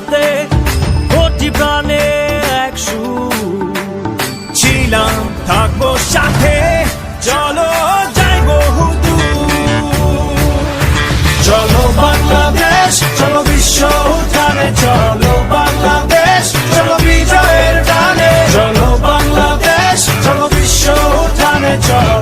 সাথে কোটি প্রাণে এক সুর ছিলাম থাকবো সাথে চলো যাই বহুদূর চলো বাংলাদেশ চলো বিশ্ব উঠানে চলো বাংলাদেশ চলো বিজয়ের টানে চলো বাংলাদেশ চলো বিশ্ব উঠানে চলো